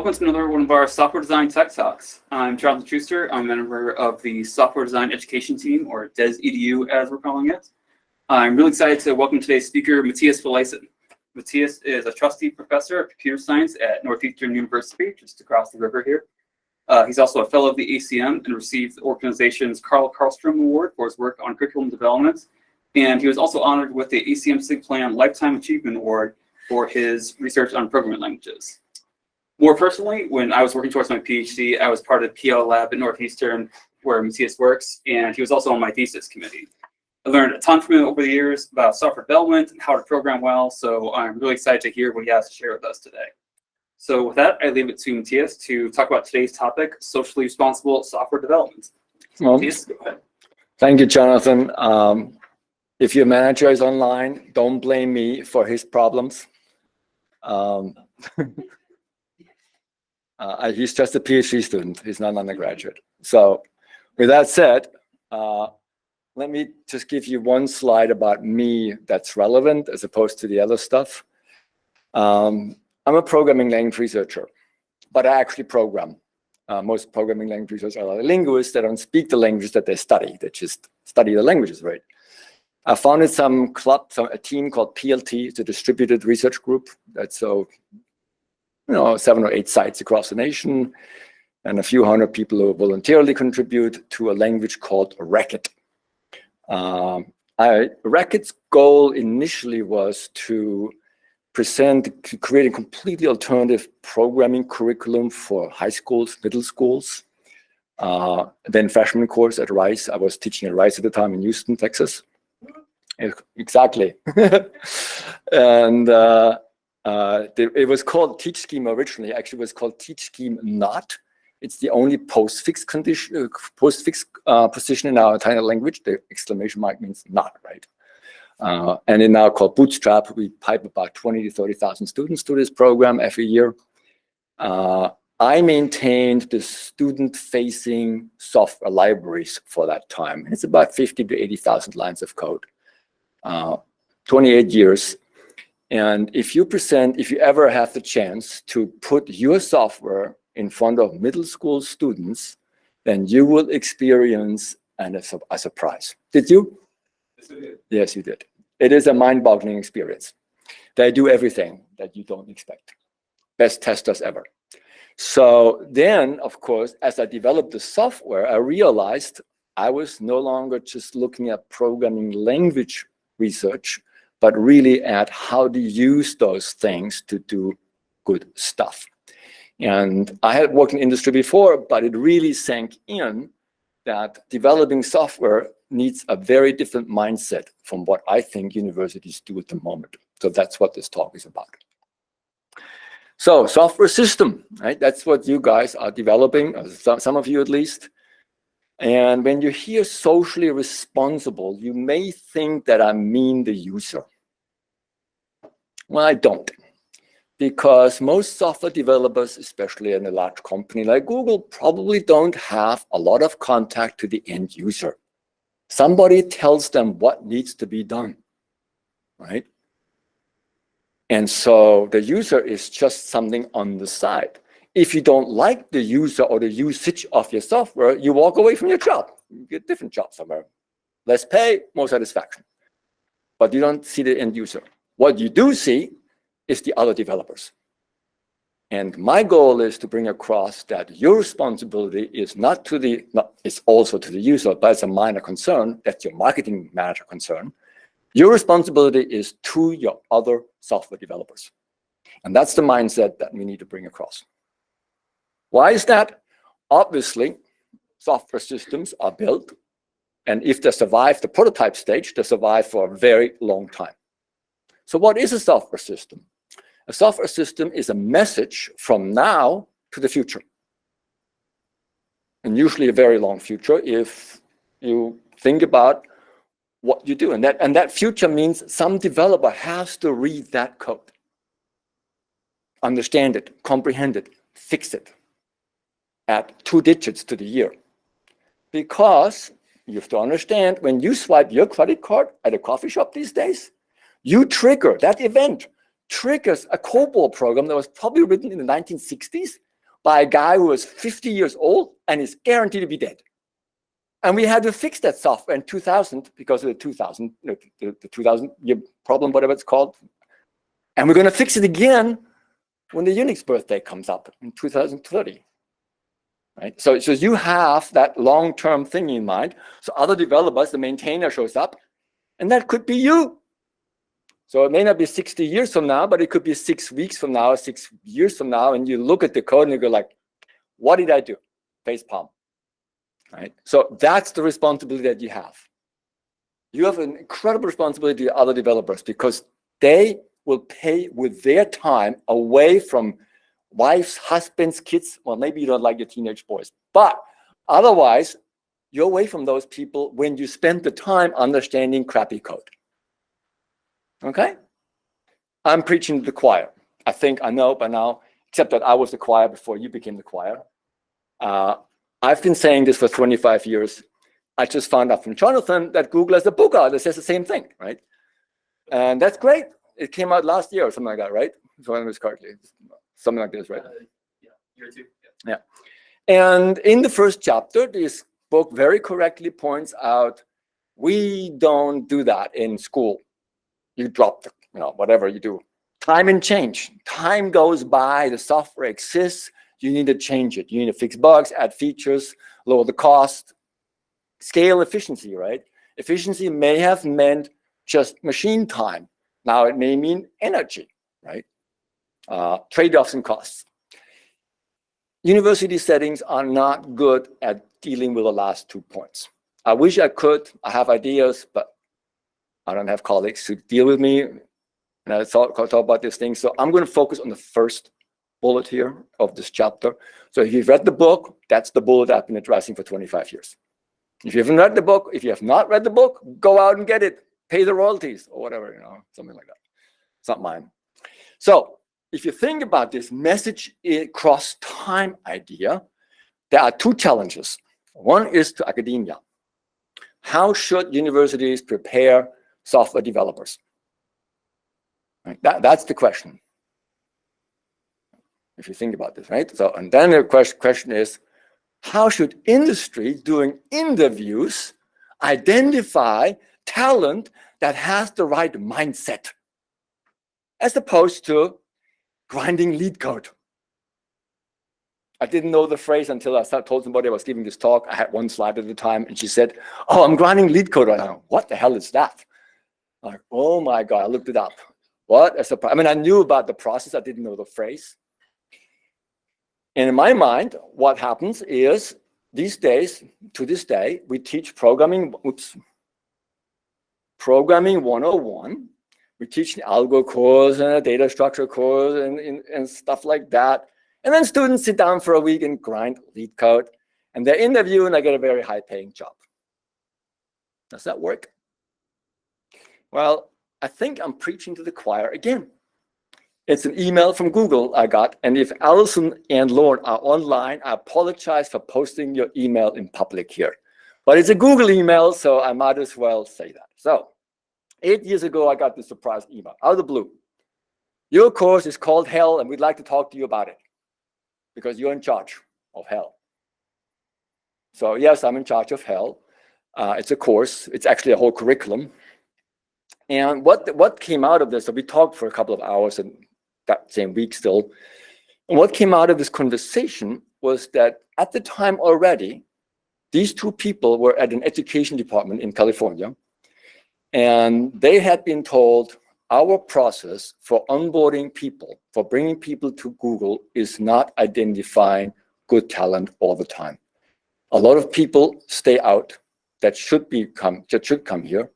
welcome to another one of our Software Design Tech Talks. I'm Jonathan Schuster. I'm a member of the Software Design Education Team, or DES-EDU as we're calling it. I'm really excited to welcome today's speaker, Matthias Felleisen. Matthias is a trustee professor of computer science at Northeastern University, just across the river here. He's also a fellow of the ACM and received the organization's Carl Karlstrom Award for his work on curriculum development. And he was also honored with the ACM SIG Plan Lifetime Achievement Award for his research on programming languages. More personally, when I was working towards my PhD, I was part of the PL lab at Northeastern where Matthias works, and he was also on my thesis committee. I learned a ton from him over the years about software development and how to program well, so I'm really excited to hear what he has to share with us today. So with that, I leave it to Matthias to talk about today's topic, socially responsible software development. Matthias, go ahead. Thank you, Jonathan. If your manager is online, don't blame me for his problems. He's just a PhD student. He's not an undergraduate. So with that said, let me just give you one slide about me that's relevant as opposed to the other stuff. I'm a programming language researcher, but I actually program. Most programming language researchers are linguists that don't speak the languages that they study. They just study the languages, right? I founded a team called PLT, it's a distributed research group. That's 7 or 8 sites across the nation, and a few hundred people who voluntarily contribute to a language called Racket. Racket's goal initially was to create a completely alternative programming curriculum for high schools, middle schools, then freshman course at Rice. I was teaching at Rice at the time in Houston, Texas. Exactly. And it was called Teach Scheme originally. Actually, it was called Teach Scheme Not. It's the only postfix position in our entire language. The exclamation mark means not, right? And it's now called Bootstrap. We pipe about 20 to 30,000 students to this program every year. I maintained the student-facing software libraries for that time. It's about 50 to 80,000 lines of code. 28 years. And if you ever have the chance to put your software in front of middle school students, then you will experience a surprise. Did you? Yes, I did. Yes, you did. It is a mind-boggling experience. They do everything that you don't expect. Best testers ever. So then, of course, as I developed the software, I realized I was no longer just looking at programming language research, but really at how to use those things to do good stuff. And I had worked in industry before, but it really sank in that developing software needs a very different mindset from what I think universities do at the moment. So that's what this talk is about. So software system, right? That's what you guys are developing, some of you at least. And when you hear socially responsible, you may think that I mean the user. Well, I don't. Because most software developers, especially in a large company like Google, probably don't have a lot of contact to the end user. Somebody tells them what needs to be done, right? And so the user is just something on the side. If you don't like the user or the usage of your software, you walk away from your job. You get a different job somewhere. Less pay, more satisfaction. But you don't see the end user. What you do see is the other developers. And my goal is to bring across that your responsibility is it's also to the user, but it's a minor concern. That's your marketing manager concern. Your responsibility is to your other software developers. And that's the mindset that we need to bring across. Why is that? Obviously, software systems are built, and if they survive the prototype stage, they survive for a very long time. So what is a software system? A software system is a message from now to the future. And usually a very long future if you think about what you do. And that future means some developer has to read that code, understand it, comprehend it, fix it, add 2 digits to the year. Because you have to understand, when you swipe your credit card at a coffee shop these days, you trigger, that event triggers a COBOL program that was probably written in the 1960s by a guy who was 50 years old and is guaranteed to be dead. And we had to fix that software in 2000 because of the 2000 year problem, whatever it's called. And we're going to fix it again when the Unix birthday comes up in 2030. Right? So you have that long-term thing in mind. So other developers, the maintainer shows up, and that could be you. So it may not be 60 years from now, but it could be 6 weeks from now, 6 years from now, and you look at the code and you go like, what did I do? Facepalm. Right? So that's the responsibility that you have. You have an incredible responsibility to other developers because they will pay with their time away from wives, husbands, kids. Well, maybe you don't like your teenage boys, but otherwise, you're away from those people when you spend the time understanding crappy code. Okay? I'm preaching to the choir. I think I know by now, except that I was the choir before you became the choir. I've been saying this for 25 years. I just found out from Jonathan that Google has a book out that says the same thing, right? And that's great. It came out last year or something like that, right? If I remember correctly. Something like this, right? Yeah, year 2. Yeah. And in the first chapter, this book very correctly points out, we don't do that in school. You drop the, whatever you do. Time and change. Time goes by, the software exists, you need to change it. You need to fix bugs, add features, lower the cost, scale efficiency, right? Efficiency may have meant just machine time. Now it may mean energy, right? Trade-offs and costs. University settings are not good at dealing with the last 2 points. I wish I could. I have ideas, but I don't have colleagues to deal with me. And I talk about these things. So I'm going to focus on the first bullet here of this chapter. So if you've read the book, that's the bullet I've been addressing for 25 years. If you haven't read the book, if you have not read the book, go out and get it. Pay the royalties or whatever, something like that. It's not mine. So if you think about this message across time idea, there are 2 challenges. One is to academia. How should universities prepare software developers? Right? That's the question. If you think about this, right? So, and then the question is, how should industry doing interviews identify talent that has the right mindset, as opposed to grinding LeetCode? I didn't know the phrase until I told somebody I was giving this talk. I had one slide at the time, and she said, "Oh, I'm grinding LeetCode right now." What the hell is that? I'm like, oh my God, I looked it up. What a surprise. I mean, I knew about the process. I didn't know the phrase. And in my mind, what happens is these days, to this day, we teach programming 101. We teach an algo course and a data structure course and stuff like that. And then students sit down for a week and grind LeetCode. And they interview and I get a very high-paying job. Does that work? Well, I think I'm preaching to the choir again. It's an email from Google I got. And if Allison and Lauren are online, I apologize for posting your email in public here. But it's a Google email, so I might as well say that. So 8 years ago, I got this surprise email out of the blue. Your course is called Hell, and we'd like to talk to you about it because you're in charge of Hell. So yes, I'm in charge of Hell. It's a course. It's actually a whole curriculum. And what came out of this, so we talked for a couple of hours and that same week still. And what came out of this conversation was that at the time already, these 2 people were at an education department in California. And they had been told, our process for onboarding people, for bringing people to Google is not identifying good talent all the time. A lot of people stay out that should come here.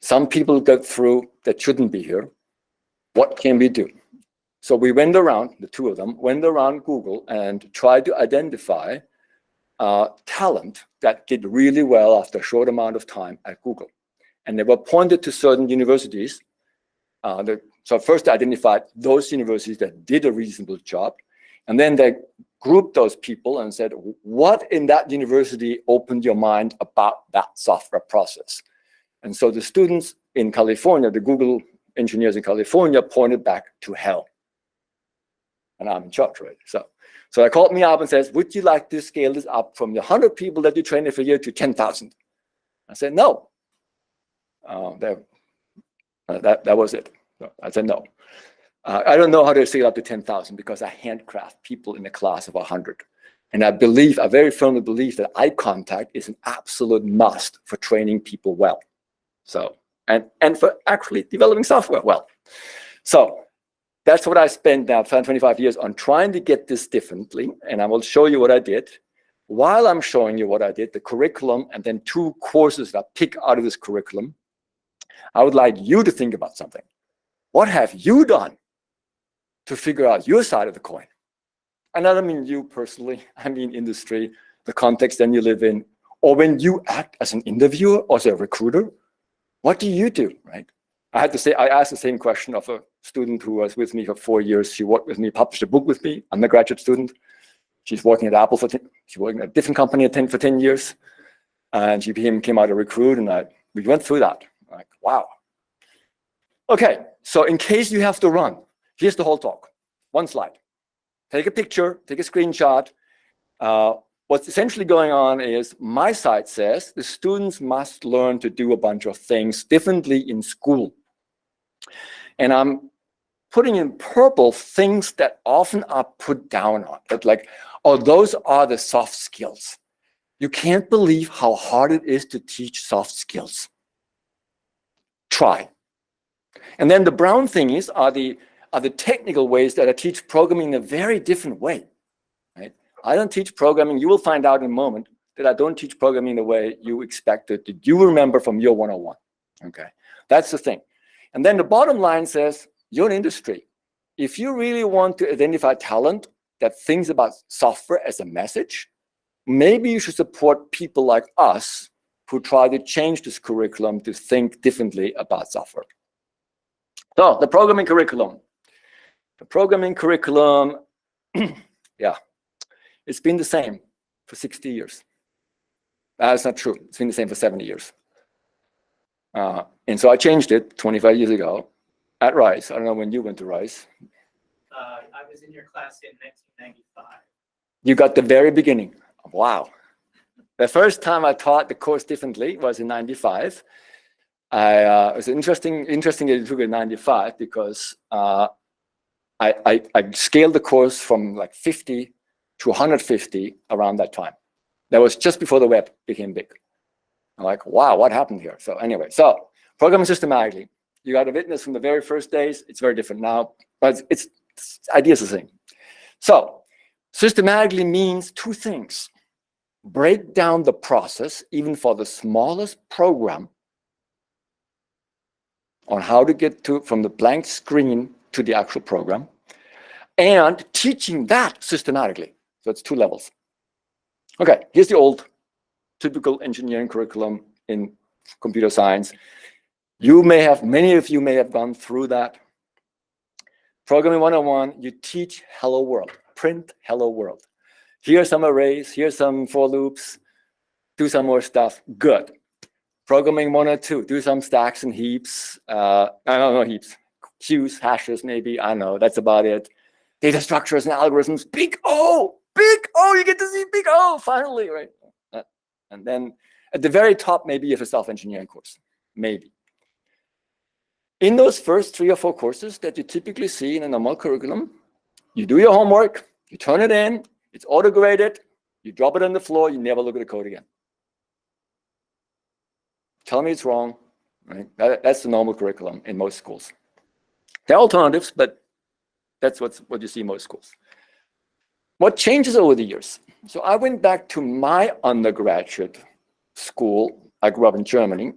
Some people get through that shouldn't be here. What can we do? So we went around, the 2 of them, went around Google and tried to identify talent that did really well after a short amount of time at Google. And they were pointed to certain universities. So first they identified those universities that did a reasonable job. And then they grouped those people and said, what in that university opened your mind about that software process? And so the students in California, the Google engineers in California, pointed back to Hell. And I'm in charge, right? So So I called me up and says, would you like to scale this up from the 100 people that you train every year to 10,000? I said, no. That was it. I said, no. I don't know how to scale up to 10,000 because I handcraft people in a class of 100. And I very firmly believe that eye contact is an absolute must for training people well. So, and for actually developing software well. So that's what I spent now 25 years on trying to get this differently. And I will show you what I did. While I'm showing you what I did, the curriculum, and then 2 courses that I pick out of this curriculum, I would like you to think about something. What have you done to figure out your side of the coin? And I don't mean you personally, I mean industry, the context that you live in, or when you act as an interviewer or as a recruiter, what do you do, right? I asked the same question of a student who was with me for 4 years. She worked with me, published a book with me, undergraduate student. She's working at Apple she's working at a different company for 10 years. And she came out a recruit, and we went through that. Like, wow. Okay, so in case you have to run, here's the whole talk. 1 slide. Take a picture, take a screenshot. What's essentially going on is my side says the students must learn to do a bunch of things differently in school. And I'm putting in purple things that often are put down on it, like, oh, those are the soft skills. You can't believe how hard it is to teach soft skills. Try. And then the brown things are the technical ways that I teach programming in a very different way. Right? I don't teach programming. You will find out in a moment that I don't teach programming the way you expected, that you remember from your 101. Okay, that's the thing. And then the bottom line says, you're an industry. If you really want to identify talent that thinks about software as a message, maybe you should support people like us who try to change this curriculum to think differently about software. So the programming curriculum. The programming curriculum, yeah, it's been the same for 60 years. That's not true. It's been the same for 70 years. And so I changed it 25 years ago at Rice. I don't know when you went to Rice. I was in your class in 1995. You got the very beginning. Wow. The first time I taught the course differently was in 95. It was interesting that you took it in 95 because I scaled the course from like 50 to 150 around that time. That was just before the web became big. I'm like, wow, what happened here? So anyway, so programming systematically. You got a witness from the very first days. It's very different now, but it's ideas the same. So systematically means 2 things. Break down the process, even for the smallest program, on how to get from the blank screen to the actual program, and teaching that systematically. So it's 2 levels. Okay, here's the old typical engineering curriculum in computer science. Many of you may have gone through that. Programming 101, you teach hello world, print hello world. Here's some arrays, here's some for loops, do some more stuff, good. Programming 102, do some stacks and heaps. I don't know, heaps, queues, hashes maybe, I don't know, that's about it. Data structures and algorithms, big O, you get to see big O, finally, right? And then at the very top, maybe you have a self-engineering course, maybe. In those first 3 or 4 courses that you typically see in a normal curriculum, you do your homework, you turn it in, it's auto-graded, you drop it on the floor, you never look at the code again. Tell me it's wrong, right? That's the normal curriculum in most schools. There are alternatives, but that's what you see in most schools. What changes over the years? So I went back to my undergraduate school. I grew up in Germany.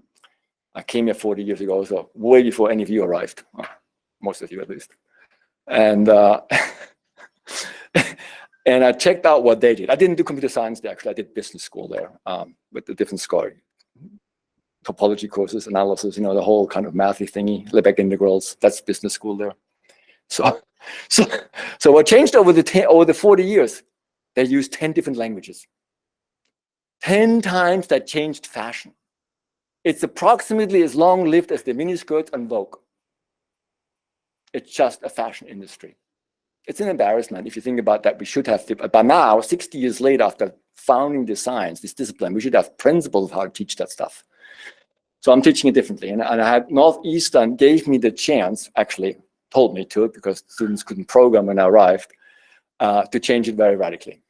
I came here 40 years ago, so way before any of you arrived, well, most of you at least. And and I checked out what they did. I didn't do computer science there, actually. I did business school there with a different score. Topology courses, analysis, the whole kind of mathy thingy, Lebesgue integrals. That's business school there. So what changed over the 40 years? They used 10 different languages. 10 times that changed fashion. It's approximately as long-lived as the miniskirts on Vogue. It's just a fashion industry. It's an embarrassment if you think about that. We should have, by now, 60 years later, after founding this science, this discipline, we should have principles of how to teach that stuff. So I'm teaching it differently. And I had Northeastern gave me the chance, actually told me to, because students couldn't program when I arrived, to change it very radically.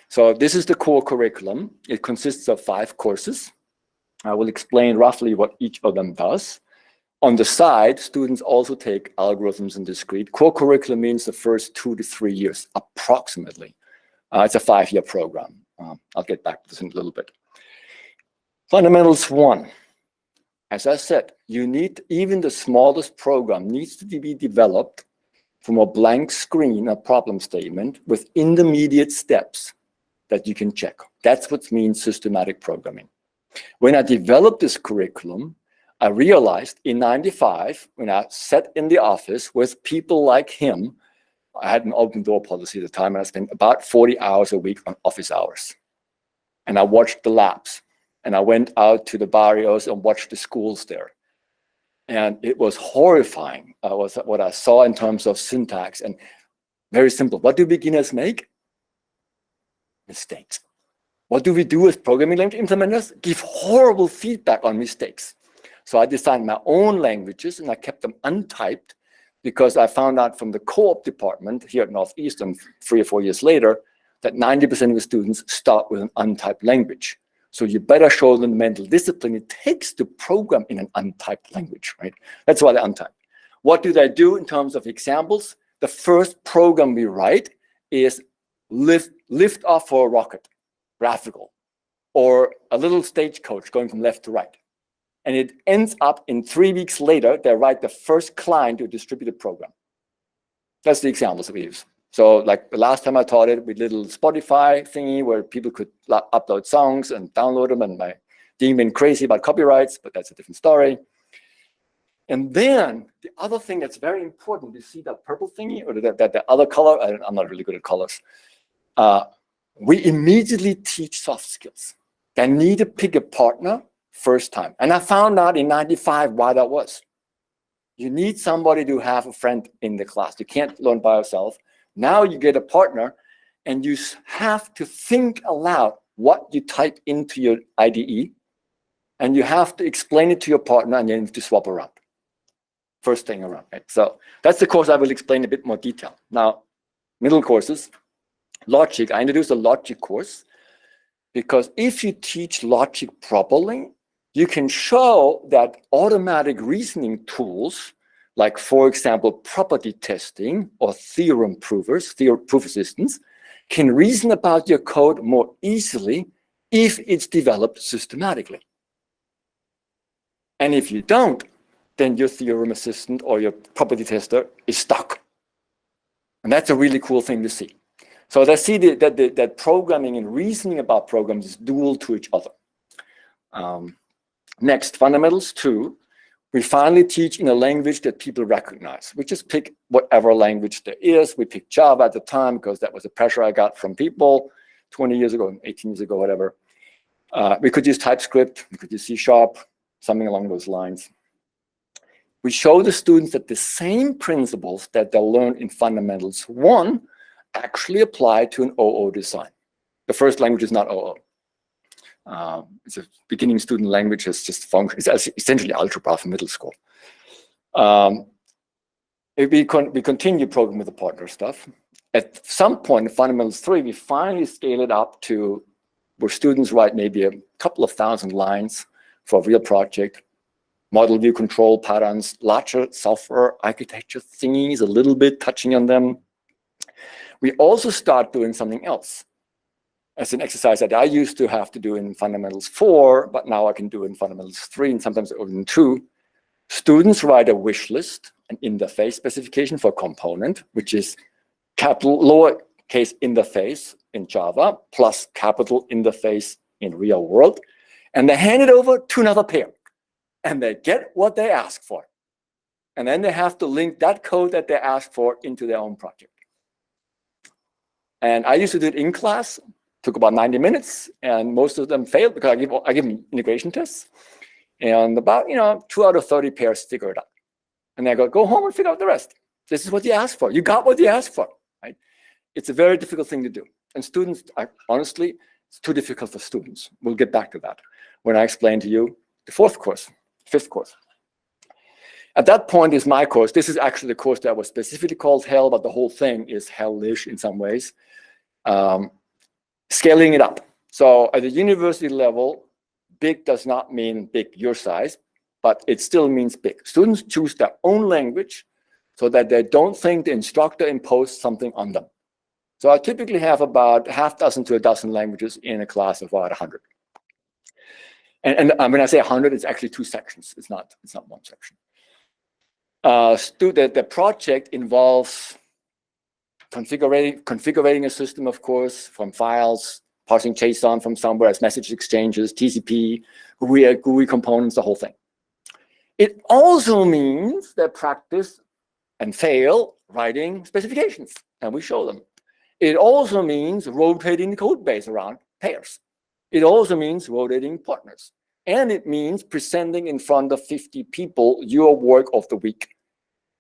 So this is the core curriculum. It consists of 5 courses. I will explain roughly what each of them does. On the side, students also take algorithms and discrete. Core curriculum means the first 2 to 3 years, approximately. It's a 5-year program. I'll get back to this in a little bit. Fundamentals 1. As I said, you need, even the smallest program needs to be developed from a blank screen, a problem statement, with intermediate steps that you can check. That's what means systematic programming. When I developed this curriculum, I realized in '95, when I sat in the office with people like him, I had an open door policy at the time, and I spent about 40 hours a week on office hours. And I watched the labs, and I went out to the barrios and watched the schools there. And it was horrifying, what I saw in terms of syntax. And very simple. What do beginners make? Mistakes. What do we do as programming language implementers? Give horrible feedback on mistakes. So I designed my own languages, and I kept them untyped, because I found out from the co-op department here at Northeastern 3 or 4 years later that 90% of the students start with an untyped language. So you better show them the mental discipline it takes to program in an untyped language, right? That's why they're untyped. What do they do in terms of examples? The first program we write is lift off for a rocket, graphical, or a little stagecoach going from left to right. And it ends up in 3 weeks later, they write the first client to a distributed program. That's the examples that we use. So like the last time I taught it with little Spotify thingy where people could upload songs and download them, and my team went crazy about copyrights, but that's a different story. And then the other thing that's very important, you see that purple thingy or the other color? I'm not really good at colors. We immediately teach soft skills. They need to pick a partner first time. And I found out in '95 why that was. You need somebody to have a friend in the class. You can't learn by yourself. Now you get a partner, and you have to think aloud what you type into your IDE, and you have to explain it to your partner, and you need to swap around. First thing around, right? So that's the course I will explain in a bit more detail. Now, middle courses, logic. I introduced a logic course because if you teach logic properly, you can show that automatic reasoning tools, like, for example, property testing or theorem provers, proof assistants, can reason about your code more easily if it's developed systematically. And if you don't, then your theorem assistant or your property tester is stuck. And that's a really cool thing to see. So they see that programming and reasoning about programs is dual to each other. Next, fundamentals 2. We finally teach in a language that people recognize. We just pick whatever language there is. We picked Java at the time because that was the pressure I got from people 20 years ago, 18 years ago, whatever. We could use TypeScript, we could use C#, something along those lines. We show the students that the same principles that they'll learn in fundamentals 1 actually apply to an OO design. The first language is not OO. It's a beginning student language. It's just it's essentially algebra for middle school. We continue programming with the partner stuff. At some point in fundamentals 3, we finally scale it up to where students write maybe a couple of thousand lines for a real project. Model view control patterns, larger software architecture thingies, a little bit touching on them. We also start doing something else. As an exercise that I used to have to do in fundamentals 4, but now I can do in fundamentals 3 and sometimes even 2. Students write a wish list, an interface specification for a component, which is capital lowercase interface in Java plus capital interface in real world. And they hand it over to another pair. And they get what they ask for. And then they have to link that code that they asked for into their own project. And I used to do it in class. Took about 90 minutes, and most of them failed because I give them integration tests. And about 2 out of 30 pairs figure it out. And they go home and figure out the rest. This is what you asked for. You got what you asked for, right? It's a very difficult thing to do. And students, honestly, it's too difficult for students. We'll get back to that when I explain to you the fifth course. At that point is my course. This is actually the course that was specifically called hell, but the whole thing is hellish in some ways. Scaling it up. So at the university level, big does not mean big your size, but it still means big. Students choose their own language so that they don't think the instructor imposed something on them. So I typically have about half dozen to a dozen languages in a class of about 100. And when I say 100, it's actually 2 sections. It's not 1 section. The project involves configuring a system, of course, from files, parsing JSON from somewhere as message exchanges, TCP, GUI components, the whole thing. It also means they practice and fail writing specifications, and we show them. It also means rotating the code base around pairs. It also means rotating partners. And it means presenting in front of 50 people your work of the week.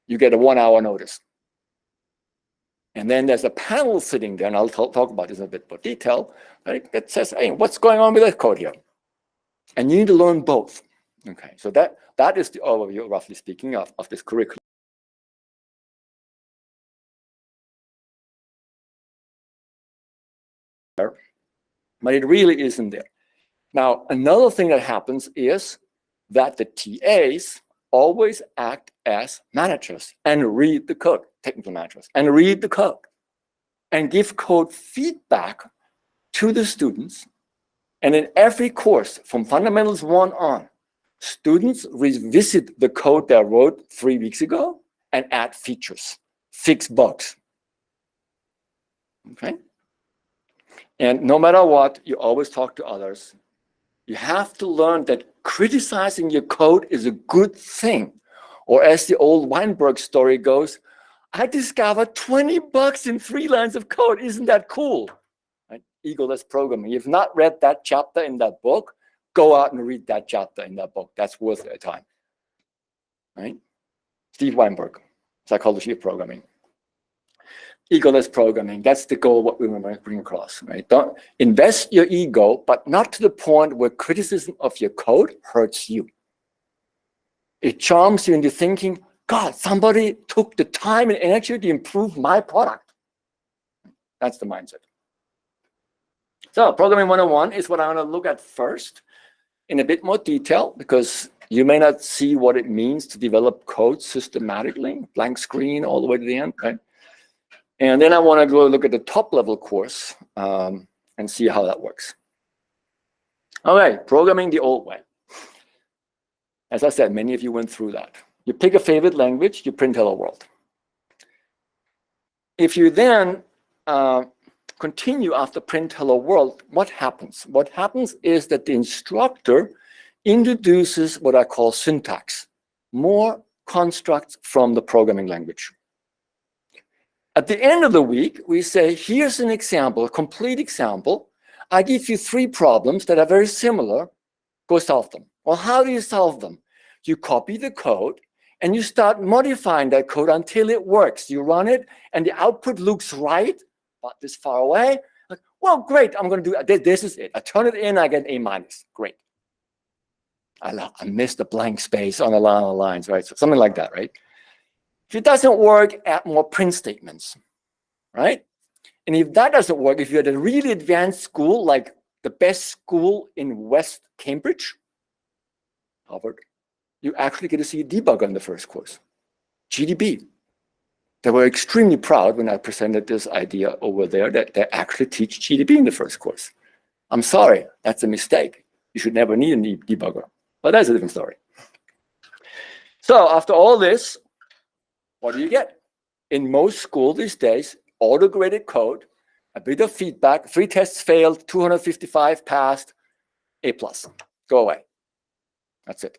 You get a 1-hour notice. And then there's a panel sitting there, and I'll talk about this in a bit more detail, right, that says, hey, what's going on with that code here? And you need to learn both. Okay, so that is the overview, roughly speaking, of this curriculum. But it really isn't there. Now, another thing that happens is that the TAs always act as managers and read the code, technical managers, and read the code and give code feedback to the students. And in every course, from Fundamentals 1 on, students revisit the code they wrote 3 weeks ago and add features, fix bugs. Okay? And no matter what, you always talk to others. You have to learn that criticizing your code is a good thing. Or as the old Weinberg story goes, I discovered 20 bugs in 3 lines of code. Isn't that cool? Right? Egoless programming. If you've not read that chapter in that book, go out and read that chapter in that book. That's worth your time. Right? Steve Weinberg, Psychology of Programming. Egoless programming, that's the goal, what we want to bring across, right? Don't invest your ego, but not to the point where criticism of your code hurts you. It charms you into thinking, God, somebody took the time and energy to improve my product. That's the mindset. So Programming 101 is what I want to look at first in a bit more detail, because you may not see what it means to develop code systematically, blank screen all the way to the end, right? And then I want to go look at the top level course and see how that works. All right, programming the old way. As I said, many of you went through that. You pick a favorite language, you print hello world. If you then continue after print hello world, what happens? What happens is that the instructor introduces what I call syntax, more constructs from the programming language. At the end of the week, we say, here's an example, a complete example. I give you 3 problems that are very similar. Go solve them. Well, how do you solve them? You copy the code and you start modifying that code until it works. You run it and the output looks right, but this far away. Like, well, great, I'm going to do it. This is it. I turn it in, I get an A-. Great. I missed the blank space on a line of lines, right? So something like that, right? If it doesn't work, add more print statements, right? And if that doesn't work, if you're at a really advanced school, like the best school in West Cambridge, Harvard, you actually get to see a debugger in the first course, GDB. They were extremely proud when I presented this idea over there that they actually teach GDB in the first course. I'm sorry, that's a mistake. You should never need a debugger, but that's a different story. So after all this, what do you get? In most schools these days, auto-graded code, a bit of feedback, 3 tests failed, 255 passed, A+. Go away. That's it.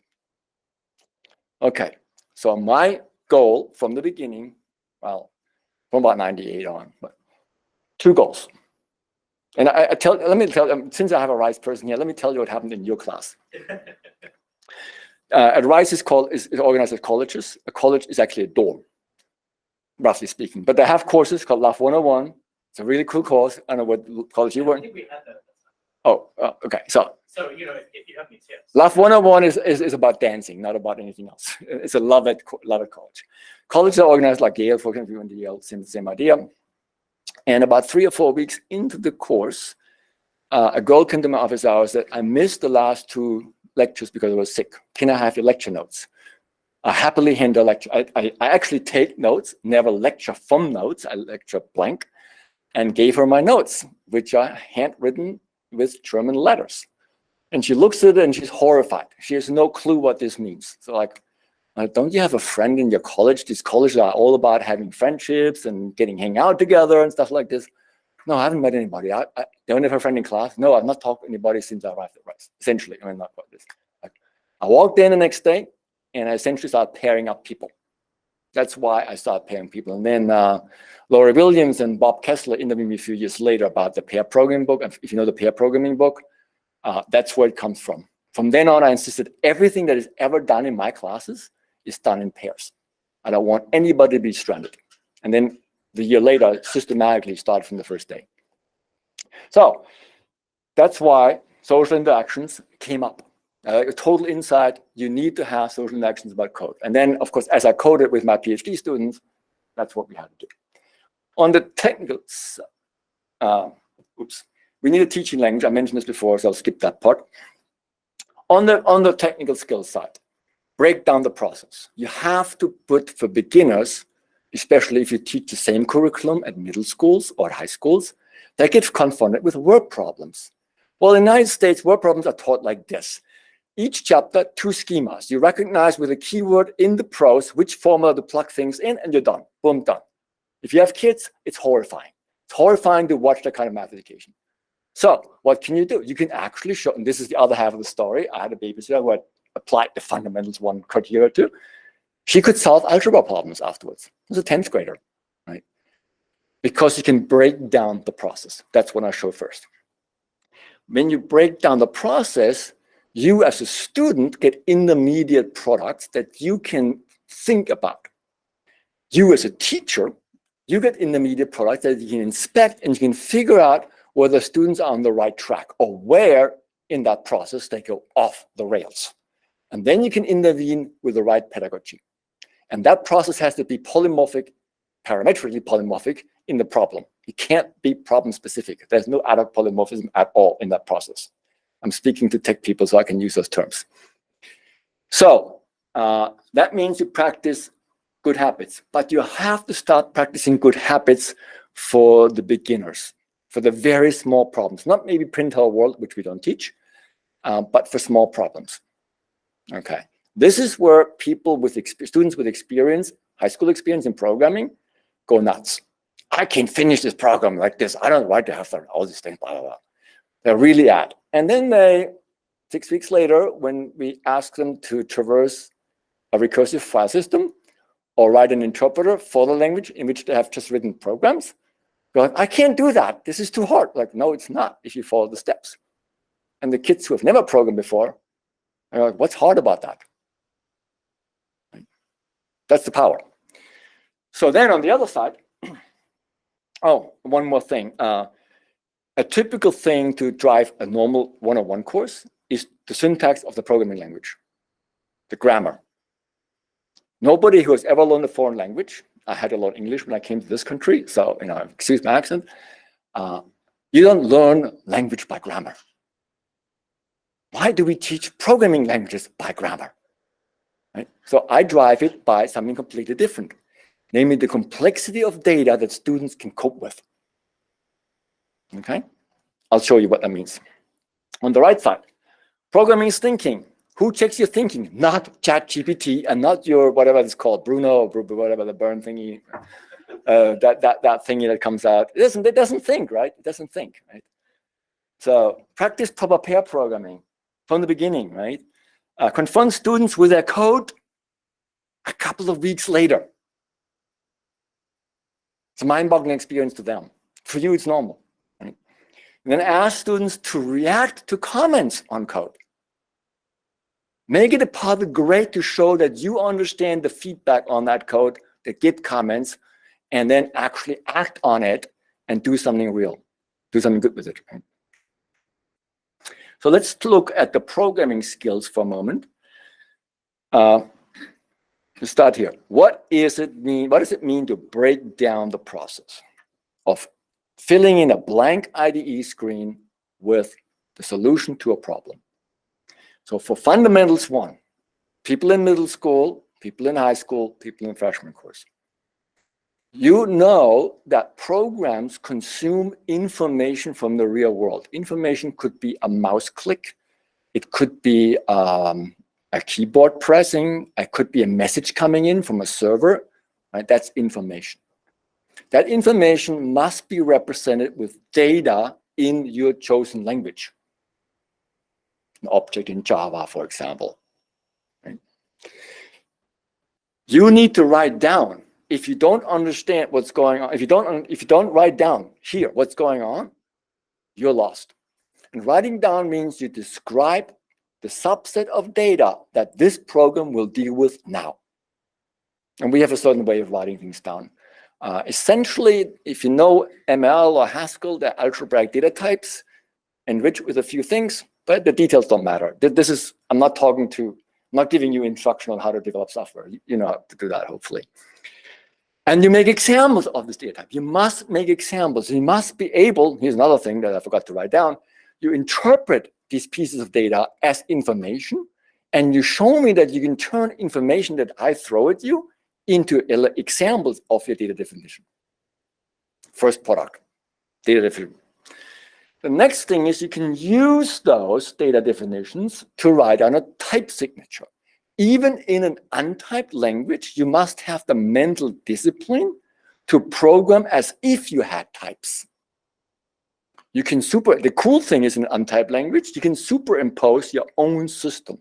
Okay, so my goal from the beginning, well, from about 98 on, but 2 goals. And let me tell, since I have a RISE person here, let me tell you what happened in your class. At RISE is organized as colleges. A college is actually a dorm. roughly speaking. But they have courses called LAF 101. It's a really cool course. I don't know what college you were I in. think we had that. Oh, okay. So So, if you have any tips. LAF 101 is about dancing, not about anything else. It's a love-it college. Colleges are organized like Yale, for example, if you went to Yale, same idea. And about 3 or 4 weeks into the course, a girl came to my office hours that I missed the last 2 lectures because I was sick. Can I have your lecture notes? I happily hand a lecture. I actually take notes, never lecture from notes. I lecture blank, and gave her my notes, which are handwritten with German letters. And she looks at it and she's horrified. She has no clue what this means. So like, don't you have a friend in your college? These colleges are all about having friendships and hang out together and stuff like this. No, I haven't met anybody. I don't have a friend in class. No, I've not talked to anybody since I arrived at Rice. Essentially, I mean, not quite this. I walked in the next day and I essentially started pairing up people. That's why I started pairing people. And then Laurie Williams and Bob Kessler interviewed me a few years later about the pair programming book. If you know the pair programming book, that's where it comes from. From then on, I insisted everything that is ever done in my classes is done in pairs. I don't want anybody to be stranded. And then the year later, systematically started from the first day. So that's why social interactions came up. A total insight, you need to have social interactions about code. And then, of course, as I coded with my PhD students, that's what we had to do. On the technical side, we need a teaching language. I mentioned this before, so I'll skip that part. On the technical skills side, break down the process. You have to put for beginners, especially if you teach the same curriculum at middle schools or high schools, they get confronted with word problems. Well, in the United States, word problems are taught like this. Each chapter, 2 schemas. You recognize with a keyword in the prose which formula to plug things in, and you're done. Boom, done. If you have kids, it's horrifying. It's horrifying to watch that kind of math education. So what can you do? You can actually show, and this is the other half of the story. I had a babysitter who had applied the fundamentals 1 criteria to. She could solve algebra problems afterwards. It was a 10th grader, right? Because you can break down the process. That's what I show first. When you break down the process, you as a student get intermediate products that you can think about. You as a teacher, you get intermediate products that you can inspect and you can figure out whether students are on the right track or where in that process they go off the rails. And then you can intervene with the right pedagogy. And that process has to be polymorphic, parametrically polymorphic in the problem. It can't be problem specific. There's no ad hoc polymorphism at all in that process. I'm speaking to tech people, so I can use those terms. So that means you practice good habits, but you have to start practicing good habits for the beginners, for the very small problems, not maybe print hello world, which we don't teach, but for small problems. Okay, this is where people with students with experience, high school experience in programming, go nuts. I can't finish this program like this. I don't know why to have all these things, blah, blah, blah. They're really at. And then they, 6 weeks later, when we ask them to traverse a recursive file system or write an interpreter for the language in which they have just written programs, they're like, I can't do that. This is too hard. Like, no, it's not if you follow the steps. And the kids who have never programmed before are like, what's hard about that? That's the power. So then on the other side, oh, one more thing. A typical thing to drive a normal 101 course is the syntax of the programming language, the grammar. Nobody who has ever learned a foreign language, I had to learn English when I came to this country, so excuse my accent, you don't learn language by grammar. Why do we teach programming languages by grammar? Right? So I drive it by something completely different, namely the complexity of data that students can cope with. Okay, I'll show you what that means. On the right side, programming is thinking. Who checks your thinking? Not ChatGPT and not your whatever it's called, Bruno, or whatever the burn thingy, that thingy that comes out. It doesn't think, right? It doesn't think, right? So practice proper pair programming from the beginning, right? Confront students with their code a couple of weeks later. It's a mind-boggling experience to them. For you, it's normal. Right? And then ask students to react to comments on code. Make it a part of the grade to show that you understand the feedback on that code, the Git comments, and then actually act on it and do something real, do something good with it. Right? So let's look at the programming skills for a moment. To start here, what does it mean to break down the process of filling in a blank IDE screen with the solution to a problem? So for fundamentals 1, people in middle school, people in high school, people in freshman course, you know that programs consume information from the real world. Information could be a mouse click, it could be a keyboard pressing, it could be a message coming in from a server, right? That's information. That information must be represented with data in your chosen language. An object in Java, for example. Right? You need to write down. If you don't understand what's going on, if you don't write down here what's going on, you're lost. And writing down means you describe the subset of data that this program will deal with now. And we have a certain way of writing things down. Essentially, if you know ML or Haskell, they're algebraic data types, enriched with a few things, but the details don't matter. I'm not giving you instruction on how to develop software. You know how to do that, hopefully. And you make examples of this data type. You must make examples. You must be able, here's another thing that I forgot to write down. You interpret these pieces of data as information, and you show me that you can turn information that I throw at you into examples of your data definition. First product, data definition. The next thing is you can use those data definitions to write down a type signature. Even in an untyped language, you must have the mental discipline to program as if you had types. You can the cool thing is in an untyped language, you can superimpose your own system.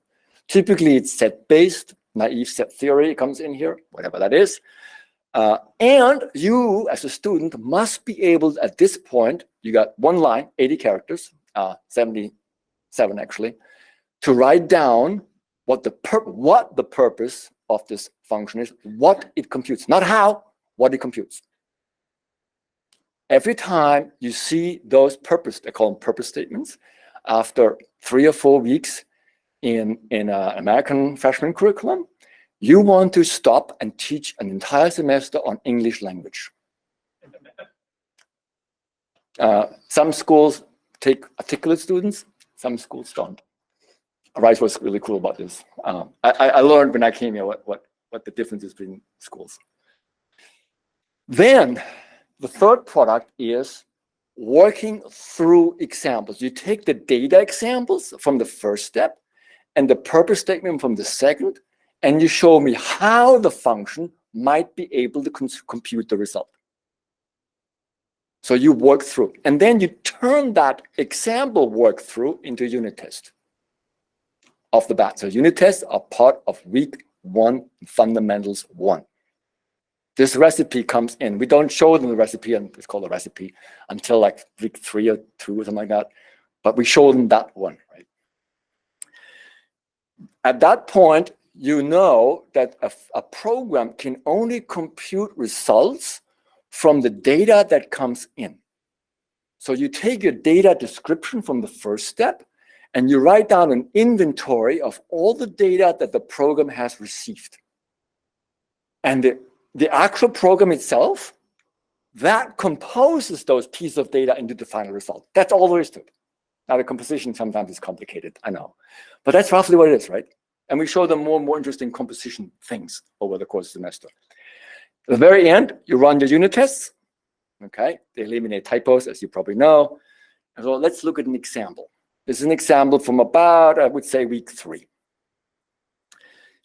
Typically, it's set-based, naive set theory comes in here, whatever that is. And you, as a student, must be able, at this point, you got one line, 80 characters, 77 actually, to write down what the purpose of this function is, what it computes, not how, what it computes. Every time you see those they call them purpose statements, after 3 or 4 weeks in an American freshman curriculum, you want to stop and teach an entire semester on English language. Some schools take articulate students, some schools don't. Rice was really cool about this. I learned when I came here what the difference is between schools. Then the third product is working through examples. You take the data examples from the first step and the purpose statement from the second, and you show me how the function might be able to compute the result. So you work through, and then you turn that example work through into unit test off the bat. So unit tests are part of week 1, fundamentals 1. This recipe comes in. We don't show them the recipe, and it's called a recipe, until like week 3 or 2 or something like that. But we show them that one, right? At that point, you know that a program can only compute results from the data that comes in. So you take your data description from the first step, and you write down an inventory of all the data that the program has received. And the actual program itself, that composes those pieces of data into the final result. That's all there is to it. Now, the composition sometimes is complicated, I know. But that's roughly what it is, right? And we show them more and more interesting composition things over the course of the semester. At the very end, you run your unit tests. Okay, they eliminate typos, as you probably know. And so let's look at an example. This is an example from about, I would say, week 3.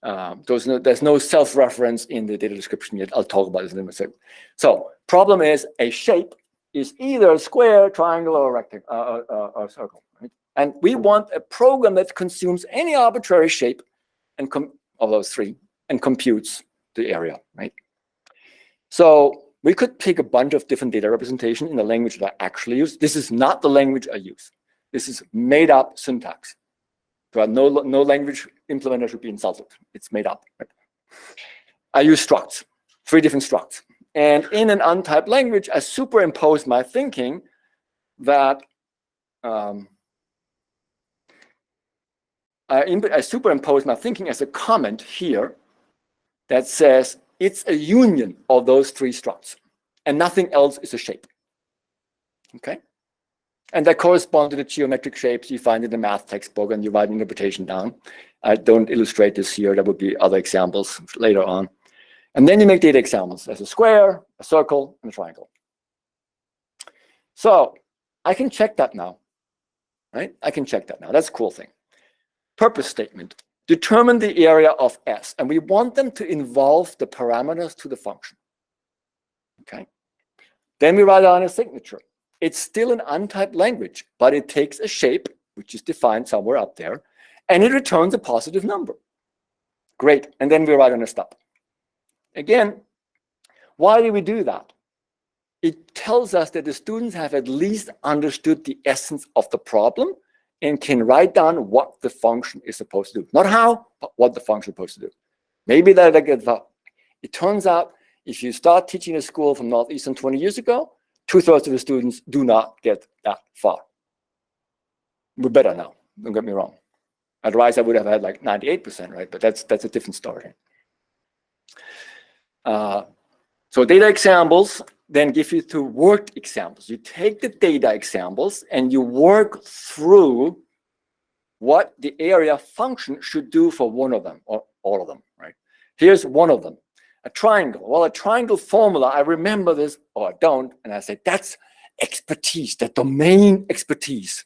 There's no self-reference in the data description yet. I'll talk about this in a minute. So, problem is a shape is either a square, triangle, or a rectangle, or a circle. Right? And we want a program that consumes any arbitrary shape and of those 3 and computes the area, right? So we could pick a bunch of different data representation in the language that I actually use. This is not the language I use. This is made up syntax. So no language implementer should be insulted. It's made up. Right? I use structs, 3 different structs. And in an untyped language, I superimpose my thinking that I superimpose my thinking as a comment here that says it's a union of those three structs and nothing else is a shape. Okay? And that corresponds to the geometric shapes you find in the math textbook, and you write an interpretation down. I don't illustrate this here. There would be other examples later on. And then you make data examples as a square, a circle, and a triangle. So I can check that now, right? I can check that now. That's a cool thing. Purpose statement. Determine the area of S, and we want them to involve the parameters to the function. Okay. Then we write down a signature. It's still an untyped language, but it takes a shape, which is defined somewhere up there, and it returns a positive number. Great. And then we write on a stub. Again, why do we do that? It tells us that the students have at least understood the essence of the problem and can write down what the function is supposed to do. Not how, but what the function is supposed to do. Maybe that it turns out if you start teaching a school from Northeastern 20 years ago, 2/3 of the students do not get that far. We're better now, don't get me wrong. Otherwise, I would have had like 98%, right? But that's a different story. So data examples then give you two worked examples. You take the data examples and you work through what the area function should do for one of them or all of them, right? Here's one of them, a triangle. Well, a triangle formula, I remember this or I don't, and I say that's expertise, the domain expertise.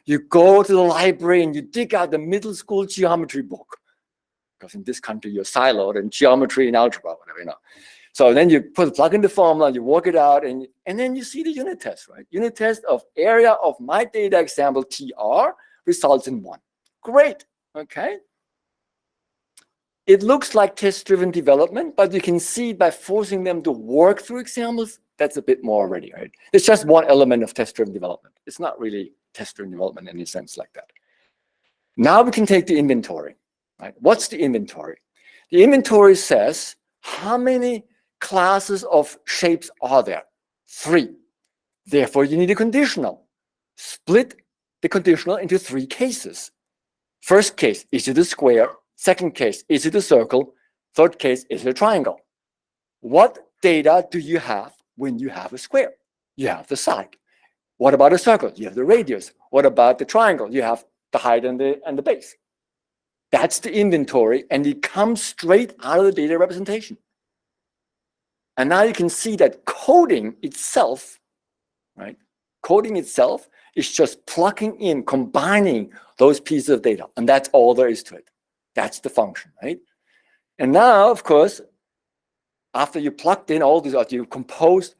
You go to the library and you dig out the middle school geometry book, because in this country you're siloed in geometry and algebra, whatever, you know. So then you plug in the formula, you work it out, and then you see the unit test, right? Unit test of area of my data example TR results in 1. Great, okay? It looks like test-driven development, but you can see by forcing them to work through examples, that's a bit more already, right? It's just one element of test-driven development. It's not really test-driven development in any sense like that. Now we can take the inventory, right? What's the inventory? The inventory says how many classes of shapes are there? 3. Therefore, you need a conditional. Split the conditional into 3 cases. First case, is it a square? Second case, is it a circle? Third case, is it a triangle? What data do you have when you have a square? You have the side. What about a circle? You have the radius. What about the triangle? You have the height and the base. That's the inventory, and it comes straight out of the data representation. And now you can see that coding itself, right? Coding itself is just plugging in, combining those pieces of data. And that's all there is to it. That's the function, right? And now, of course, after you plugged in all these, you've composed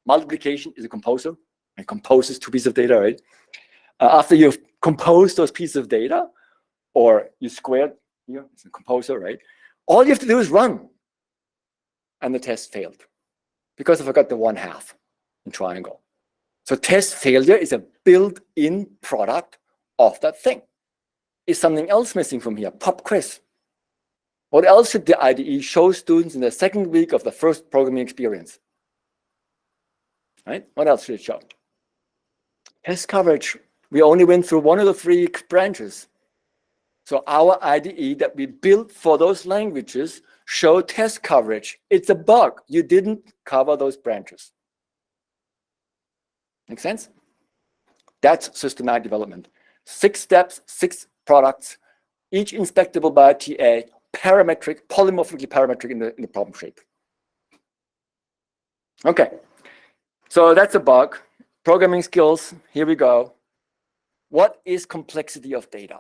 multiplication is a composer. It composes 2 pieces of data, right? After you've composed those pieces of data, or you squared, here, it's a composer, right? All you have to do is run. And the test failed because I forgot the 1/2 in triangle. So test failure is a built-in product of that thing. Is something else missing from here? Pop quiz. What else should the IDE show students in the 2nd week of the first programming experience? Right? What else should it show? Test coverage. We only went through 1 of the 3 branches. So our IDE that we built for those languages show test coverage. It's a bug. You didn't cover those branches. Make sense? That's systematic development. 6 steps, 6 products, each inspectable by a TA, parametric, polymorphically parametric in the problem shape. Okay, so that's a bug. Programming skills, here we go. What is complexity of data?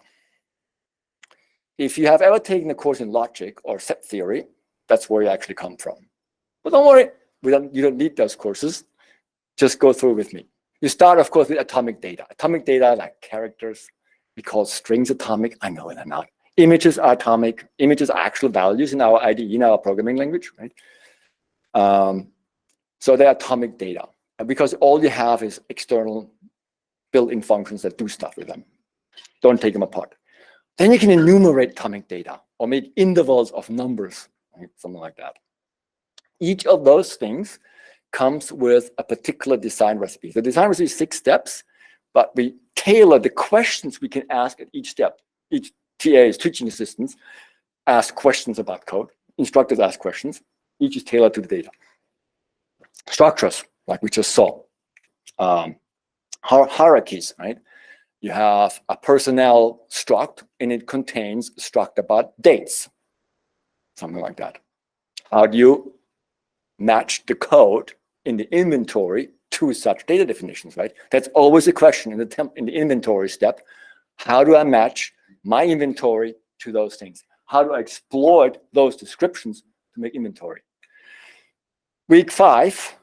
If you have ever taken a course in logic or set theory, that's where you actually come from. But don't worry, you don't need those courses. Just go through with me. You start, of course, with atomic data. Atomic data like characters. We call strings atomic. I know they're not. Images are atomic. Images are actual values in our IDE, in our programming language, right? So they're atomic data. Because all you have is external built-in functions that do stuff with them. Don't take them apart. Then you can enumerate atomic data or make intervals of numbers, right? Something like that. Each of those things comes with a particular design recipe. The design recipe is 6 steps, but we tailor the questions we can ask at each step. Each TAs, teaching assistants, ask questions about code. Instructors ask questions. Each is tailored to the data. Structures, like we just saw. Hierarchies, right? You have a personnel struct, and it contains a struct about dates, something like that. How do you match the code in the inventory to such data definitions, right? That's always a question in the inventory step. How do I match my inventory to those things? How do I exploit those descriptions to make inventory? Week 5,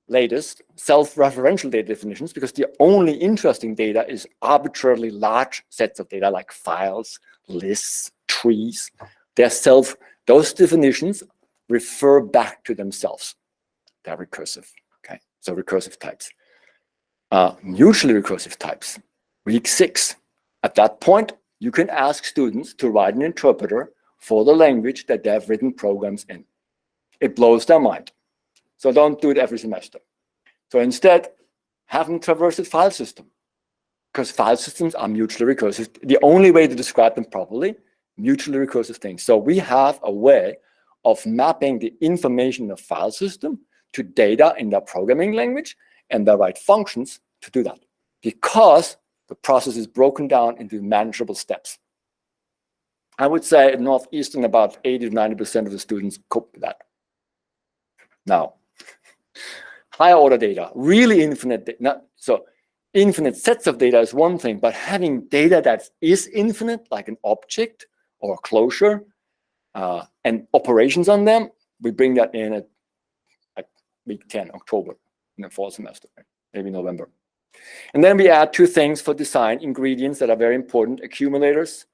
latest, self-referential data definitions, because the only interesting data is arbitrarily large sets of data like files, lists, trees. Those definitions refer back to themselves. They're recursive, okay? So recursive types. Mutually recursive types. Week 6, at that point, you can ask students to write an interpreter for the language that they've written programs in. It blows their mind. So don't do it every semester. So instead, have them traverse the file system, because file systems are mutually recursive. The only way to describe them properly, mutually recursive things. So we have a way of mapping the information in a file system to data in their programming language and the right functions to do that, because the process is broken down into manageable steps. I would say at Northeastern, about 80 to 90% of the students cope with that. Now, higher order data, really infinite data. So infinite sets of data is one thing, but having data that is infinite, like an object or a closure, and operations on them, we bring that in at week 10, October, in the fall semester, right? Maybe November. And then we add 2 things for design, ingredients that are very important: accumulators,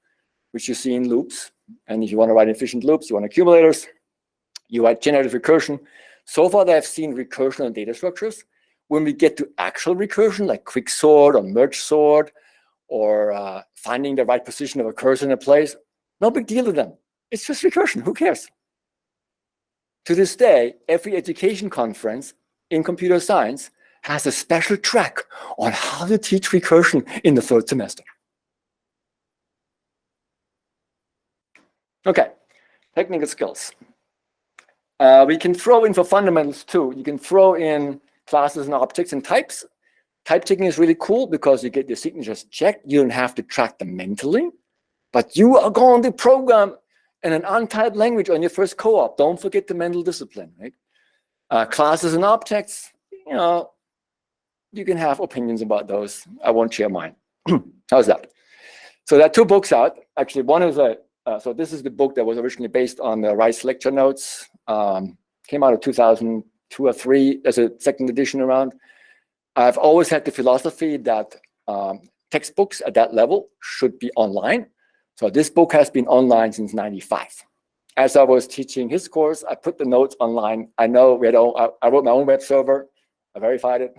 which you see in loops. And if you want to write efficient loops, you want accumulators. You write generative recursion. So far, they have seen recursion on data structures. When we get to actual recursion, like quicksort or merge sort, or finding the right position of a cursor in a place, no big deal to them. It's just recursion. Who cares? To this day, every education conference in computer science has a special track on how to teach recursion in the 3rd semester. Okay, technical skills. We can throw in for fundamentals too. You can throw in classes and objects and types. Type checking is really cool because you get your signatures checked. You don't have to track them mentally, but you are going to program in an untyped language on your first co-op. Don't forget the mental discipline, right? Classes and objects, you know, you can have opinions about those. I won't share mine. How's that? So there are 2 books out. Actually, one is so this is the book that was originally based on the Rice lecture notes. Came out of 2002 or 3. There's a 2nd edition around. I've always had the philosophy that textbooks at that level should be online. So this book has been online since '95. As I was teaching his course, I put the notes online. I know I wrote my own web server. I verified it.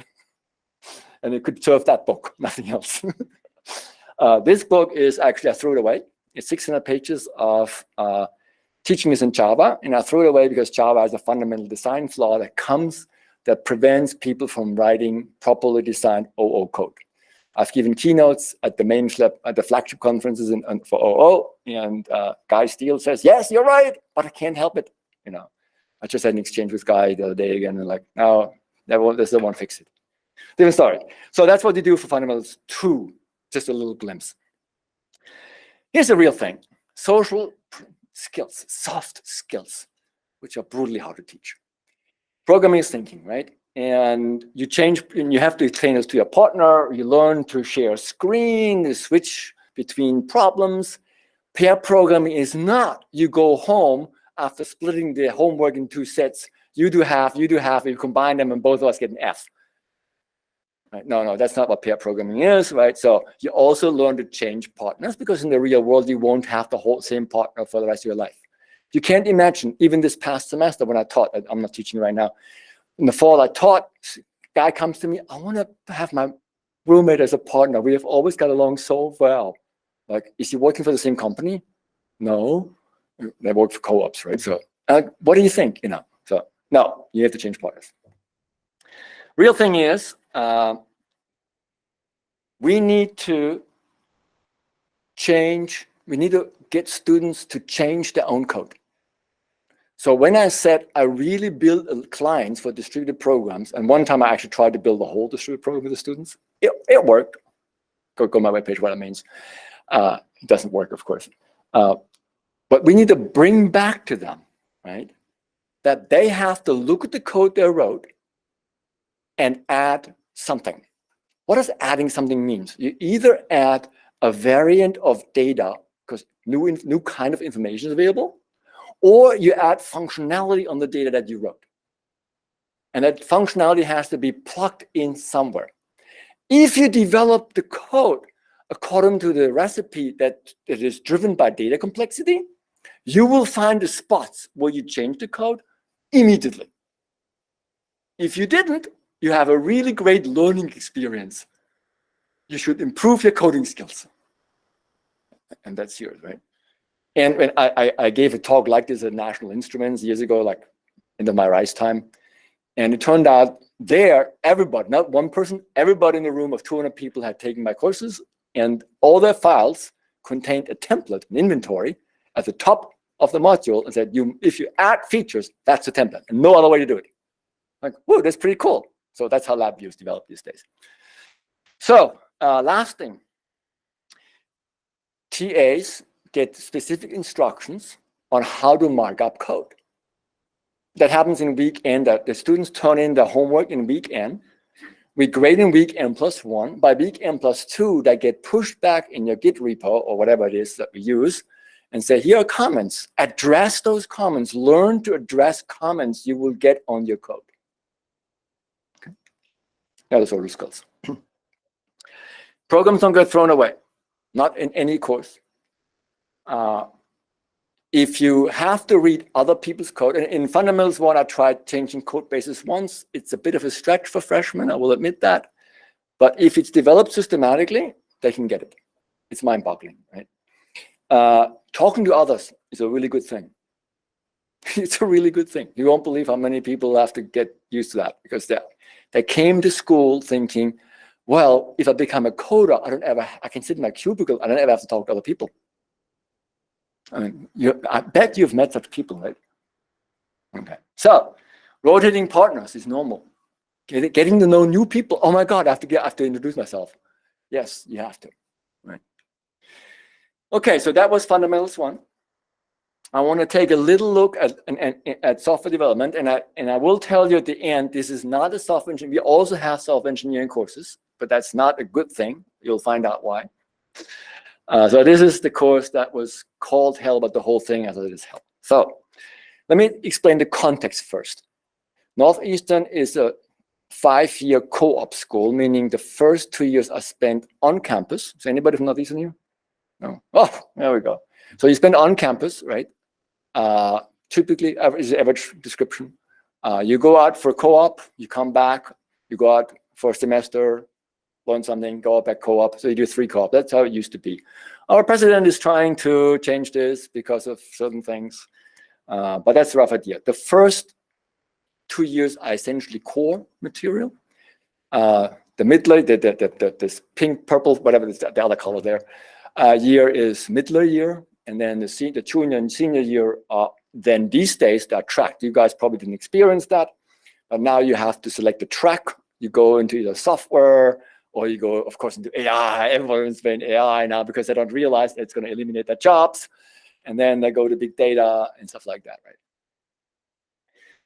And it could serve that book, nothing else. This book is actually, I threw it away. It's 600 pages of teaching this in Java. And I threw it away because Java has a fundamental design flaw that prevents people from writing properly designed OO code. I've given keynotes at the flagship conferences for OO, and Guy Steele says, "Yes, you're right, but I can't help it." You know, I just had an exchange with Guy the other day again, and like, no, they won't fix it. Different story. So that's what you do for fundamentals 2. Just a little glimpse. Here's the real thing: social skills, soft skills, which are brutally hard to teach. Programming is thinking, right? And you have to explain this to your partner. You learn to share a screen, to switch between problems. Pair programming is not, you go home after splitting the homework in 2 sets. You do half, you combine them, and both of us get an F. Right? No, that's not what pair programming is, right? So you also learn to change partners, because in the real world, you won't have the same partner for the rest of your life. You can't imagine, even this past semester when I taught, I'm not teaching right now, in the fall I taught, guy comes to me, "I want to have my roommate as a partner. We have always got along so well." Like, is he working for the same company? No, they work for co-ops, right? So what do you think? You know, so No, you have to change partners. Real thing is, we need to get students to change their own code. So when I said I really build clients for distributed programs, and one time I actually tried to build a whole distributed program with the students, it worked. Go on my webpage, what that means. It doesn't work, of course. But we need to bring back to them, right, that they have to look at the code they wrote and add something. What does adding something mean? You either add a variant of data because new kind of information is available, or you add functionality on the data that you wrote. And that functionality has to be plugged in somewhere. If you develop the code according to the recipe that is driven by data complexity, you will find the spots where you change the code immediately. If you didn't, you have a really great learning experience. You should improve your coding skills. And that's yours, right? And when I gave a talk like this at National Instruments years ago, like into my rise time, and it turned out there, everybody, not one person, everybody in the room of 200 people had taken my courses, and all their files contained a template, an inventory, at the top of the module, and said, if you add features, that's the template, and no other way to do it. Like, whoa, that's pretty cool. So that's how lab views develop these days. So last thing, TAs get specific instructions on how to mark up code. That happens in week N, that the students turn in their homework in week N. We grade in week N+1. By week N+2, they get pushed back in your Git repo or whatever it is that we use and say, here are comments. Address those comments. Learn to address comments you will get on your code. Okay. That is all the skills. Programs don't get thrown away, not in any course. If you have to read other people's code, and in Fundamentals 1, I tried changing code bases once. It's a bit of a stretch for freshmen, I will admit that. But if it's developed systematically, they can get it. It's mind-boggling, right? Talking to others is a really good thing. It's a really good thing. You won't believe how many people have to get used to that, because they came to school thinking, well, if I become a coder, I can sit in my cubicle, I don't ever have to talk to other people. I mean, I bet you've met such people, right? Okay. So, rotating partners is normal. Getting to know new people. Oh my God, I have to introduce myself. Yes, you have to. Right. Okay, so that was Fundamentals 1. I want to take a little look at software development, and I will tell you at the end, this is not a software engineering. We also have software engineering courses, but that's not a good thing. You'll find out why. So this is the course that was called hell, but the whole thing as it is hell. So let me explain the context first. Northeastern is a 5-year co-op school, meaning the first 2 years are spent on campus. Is anybody from Northeastern here? No. Oh, there we go. So you spend on campus, right? Typically, is the average description. You go out for co-op, you come back, you go out for a semester, learn something, go out back co-op. So you do 3 co-op. That's how it used to be. Our president is trying to change this because of certain things, but that's the rough idea. The first 2 years are essentially core material. The midler, this pink, purple, whatever is the other color there, year is midler year, and then the junior and senior year are then these days they're tracked. You guys probably didn't experience that, but now you have to select a track. You go into either software, or you go, of course, into AI. Everyone's been AI now because they don't realize that it's going to eliminate their jobs. And then they go to big data and stuff like that, right?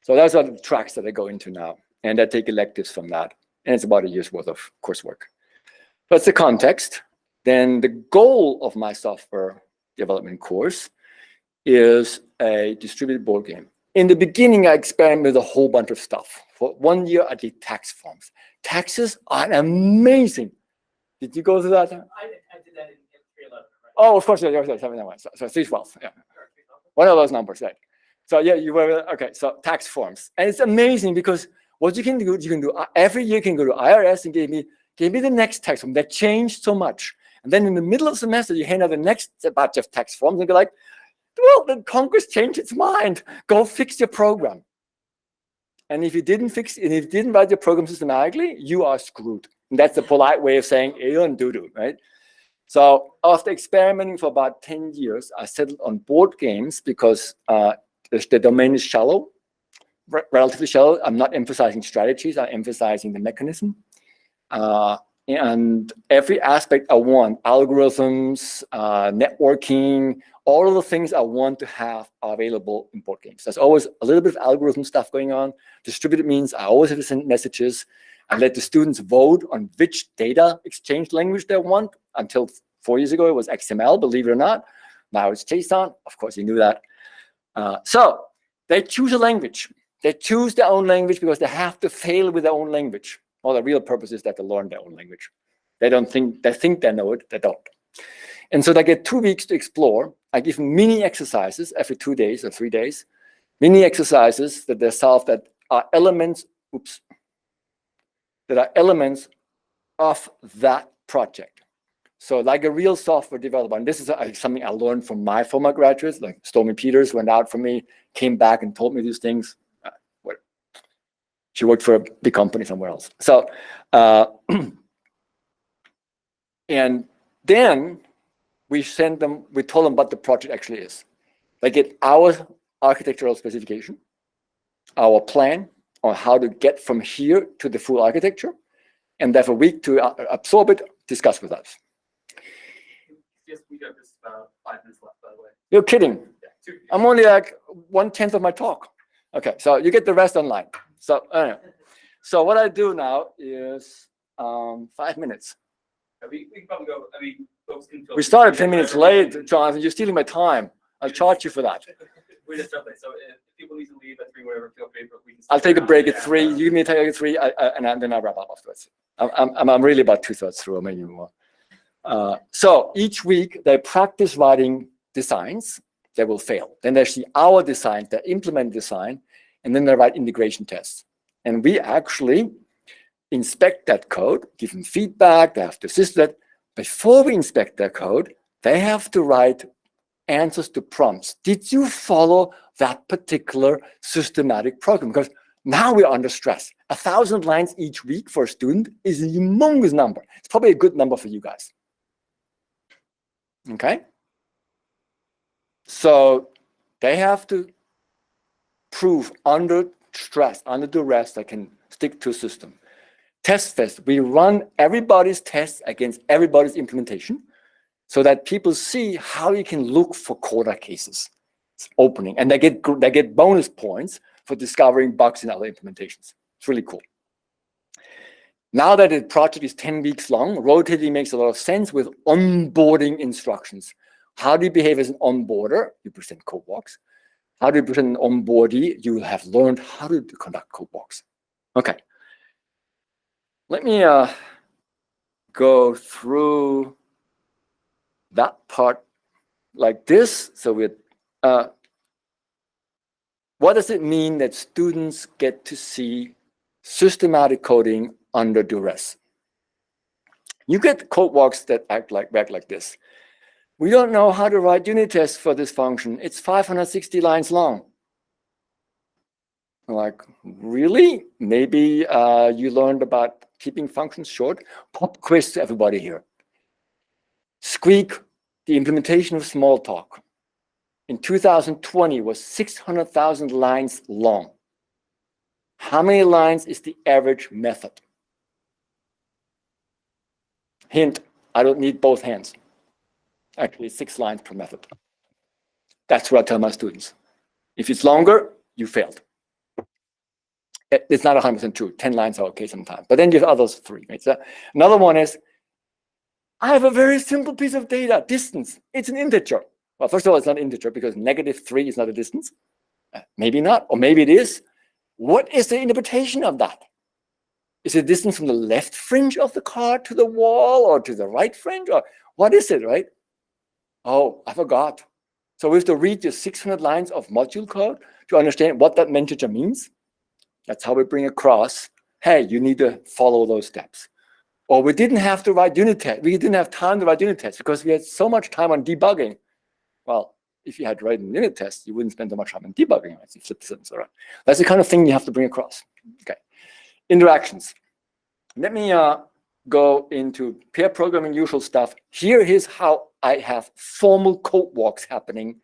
So those are the tracks that I go into now. And I take electives from that. And it's about a year's worth of coursework. That's the context. Then the goal of my software development course is a distributed board game. In the beginning, I experimented with a whole bunch of stuff. For 1 year, I did tax forms. Taxes are amazing. Did you go through that? I did that in 311, right? Oh, of course, so 312, yeah. One of those numbers, right? So yeah, you were, okay, so tax forms. And it's amazing because what you can do every year you can go to IRS and give me the next tax form. That changed so much. And then in the middle of the semester, you hand out the next batch of tax forms and you're like, well, the Congress changed its mind. Go fix your program. And if you didn't write your program systematically, you are screwed. And that's the polite way of saying you don't do, right? So after experimenting for about 10 years, I settled on board games because the domain is shallow, relatively shallow. I'm not emphasizing strategies, I'm emphasizing the mechanism. And every aspect I want, algorithms, networking, all of the things I want to have are available in board games. There's always a little bit of algorithm stuff going on. Distributed means I always have to send messages. I let the students vote on which data exchange language they want. Until 4 years ago, it was XML, believe it or not. Now it's JSON. Of course, you knew that. So they choose a language. They choose their own language because they have to fail with their own language. Well, the real purpose is that they learn their own language. They think they know it, they don't. And so they get 2 weeks to explore. I give them mini exercises every 2 days or 3 days. Mini exercises that they solve that are elements, that are elements of that project. So like a real software developer, and this is something I learned from my former graduates, like Stormy Peters went out for me, came back and told me these things. She worked for a big company somewhere else. So, and then we told them what the project actually is. They get our architectural specification, our plan on how to get from here to the full architecture, and they have a week to absorb it, discuss with us. Yes, we got just about 5 minutes left, by the way. You're kidding. Yeah, I'm only like 1/10 of my talk. Okay, so you get the rest online. So anyway, so what I do now is 5 minutes. We can probably go, I mean, folks can feel We started 10 minutes late, Jonathan. You're stealing my time. I'll charge you for that. We just started late, so if people need to leave at 3, whatever, feel free, but we can. I'll take a break at Yeah. 3. You give me a take at 3, and then I'll wrap up afterwards. I'm really about 2/3 through, or maybe more. So each week they practice writing designs. They will fail. Then they see our design, they implement design, and then they write integration tests. And we actually inspect that code, give them feedback, they have to assist that. Before we inspect their code, they have to write answers to prompts. Did you follow that particular systematic program? Because now we're under stress. 1,000 lines each week for a student is a humongous number. It's probably a good number for you guys. Okay? So they have to prove under stress, under duress, they can stick to a system. Test fest, we run everybody's tests against everybody's implementation so that people see how you can look for corner cases. It's opening, and they get bonus points for discovering bugs in other implementations. It's really cool. Now that the project is 10 weeks long, rotating makes a lot of sense with onboarding instructions. How do you behave as an onboarder? You present code walks. How do you present an onboardee? You have learned how to conduct code walks. Okay. Let me go through that part like this. So what does it mean that students get to see systematic coding under duress? You get code walks that act like this. We don't know how to write unit tests for this function. It's 560 lines long. I'm like, really? Maybe you learned about keeping functions short? Pop quiz to everybody here. Squeak, the implementation of Smalltalk in 2020 was 600,000 lines long. How many lines is the average method? Hint, I don't need both hands. Actually, 6 lines per method. That's what I tell my students. If it's longer, you failed. It's not 100% true. 10 lines are okay sometimes. But then you have others 3. Right? So another one is, I have a very simple piece of data, distance. It's an integer. Well, first of all, it's not an integer because -3 is not a distance. Maybe not, or maybe it is. What is the interpretation of that? Is it distance from the left fringe of the card to the wall or to the right fringe? Or what is it, right? Oh, I forgot. So we have to read the 600 lines of module code to understand what that integer means. That's how we bring across, hey, you need to follow those steps. Or we didn't have to write unit tests. We didn't have time to write unit tests because we had so much time on debugging. Well, if you had to write a unit test, you wouldn't spend so much time in debugging, right? You flip the sentence around. That's the kind of thing you have to bring across. Okay, interactions. Let me go into pair programming usual stuff. Here's how I have formal code walks happening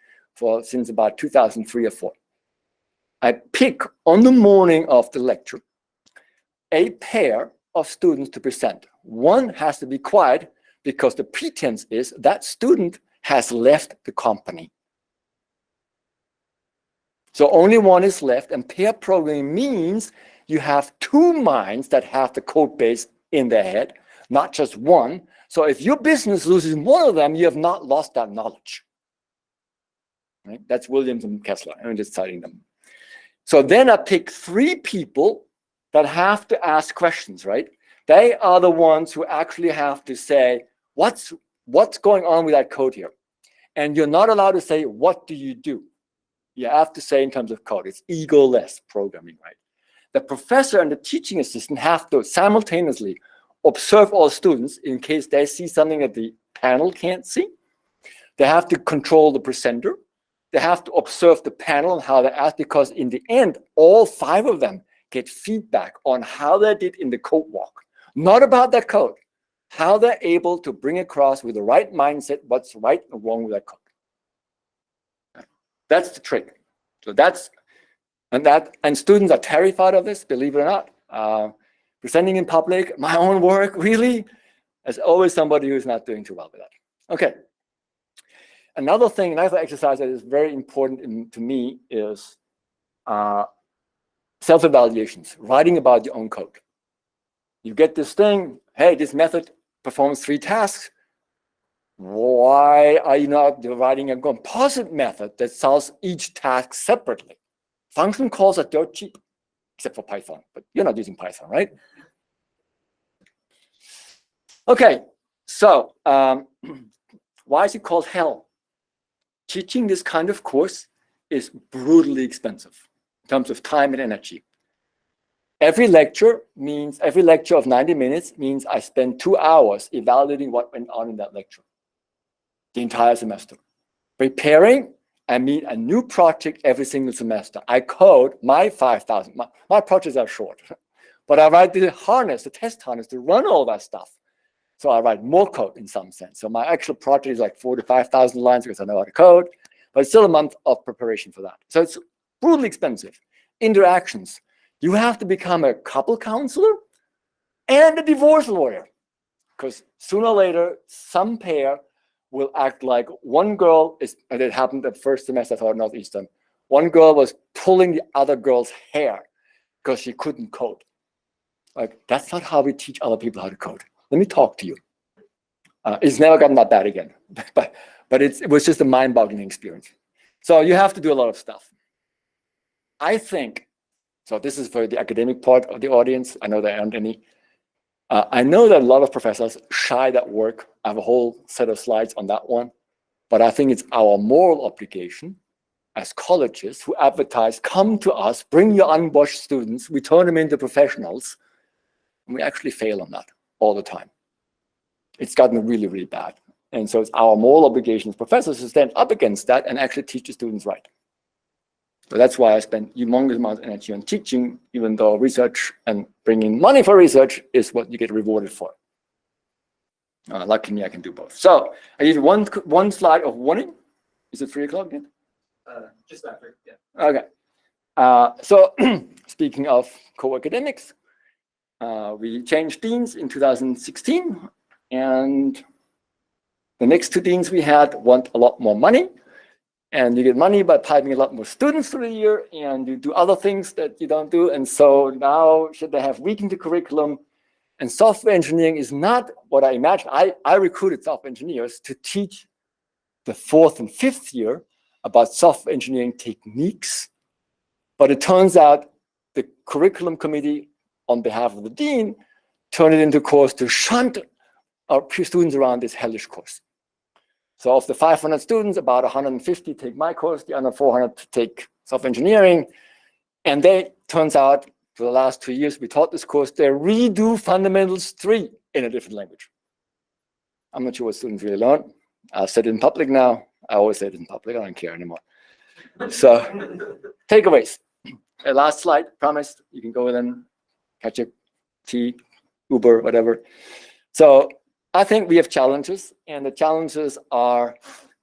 since about 2003 or 4. I pick on the morning of the lecture a pair of students to present. One has to be quiet because the pretense is that student has left the company. So only one is left, and pair programming means you have two minds that have the code base in their head, not just one. So if your business loses one of them, you have not lost that knowledge. Right? That's Williams and Kessler. I'm just citing them. So then I pick 3 people that have to ask questions, right? They are the ones who actually have to say, what's going on with that code here? And you're not allowed to say, what do you do? You have to say in terms of code. It's ego-less programming, right? The professor and the teaching assistant have to simultaneously observe all students in case they see something that the panel can't see. They have to control the presenter. They have to observe the panel and how they ask, because in the end, all 5 of them get feedback on how they did in the code walk. Not about their code, how they're able to bring across with the right mindset what's right and wrong with that code. That's the trick. So and students are terrified of this, believe it or not. Presenting in public, my own work, really? There's always somebody who's not doing too well with that. Okay. Another exercise that is very important to me is self-evaluations, writing about your own code. You get this thing, hey, this method performs 3 tasks. Why are you not writing a composite method that solves each task separately? Function calls are dirt cheap, except for Python, but you're not using Python, right? Okay, so why is it called hell? Teaching this kind of course is brutally expensive in terms of time and energy. Every lecture of 90 minutes means I spend 2 hours evaluating what went on in that lecture, the entire semester. Preparing, I meet a new project every single semester. I code my 5,000. My projects are short, but I write the test harness to run all that stuff. So I write more code in some sense. So my actual project is like 4,000 to 5,000 lines because I know how to code, but it's still a month of preparation for that. So it's brutally expensive. Interactions. You have to become a couple counselor and a divorce lawyer, because sooner or later, some pair will act like one girl is, and it happened at first semester at Northeastern. One girl was pulling the other girl's hair because she couldn't code. Like, that's not how we teach other people how to code. Let me talk to you. It's never gotten that bad again, but it was just a mind-boggling experience. So you have to do a lot of stuff. I think, so this is for the academic part of the audience. I know there aren't any. I know that a lot of professors shy that work. I have a whole set of slides on that one. But I think it's our moral obligation as colleges who advertise, come to us, bring your unwashed students, we turn them into professionals. And we actually fail on that all the time. It's gotten really, really bad. And so it's our moral obligation as professors to stand up against that and actually teach the students right. So that's why I spend humongous amounts of energy on teaching, even though research and bringing money for research is what you get rewarded for. Luckily, I can do both. So I give you one slide of warning. Is it 3 o'clock yet? Just after, yeah. Okay. So speaking of co-academics, we changed deans in 2016, and the next 2 deans we had want a lot more money. And you get money by piping a lot more students through the year, and you do other things that you don't do. And so now, should they have weakened the curriculum? And software engineering is not what I imagined. I recruited software engineers to teach the 4th and 5th year about software engineering techniques. But it turns out the curriculum committee, on behalf of the dean, turned it into a course to shunt our students around this hellish course. So of the 500 students, about 150 take my course, the other 400 take software engineering. And they, turns out, for the last 2 years we taught this course, they redo Fundamentals 3 in a different language. I'm not sure what students really learn. I've said it in public now. I always say it in public. I don't care anymore. So takeaways. Last slide, promise. You can go in and catch a tea, Uber, whatever. So I think we have challenges, and the challenges are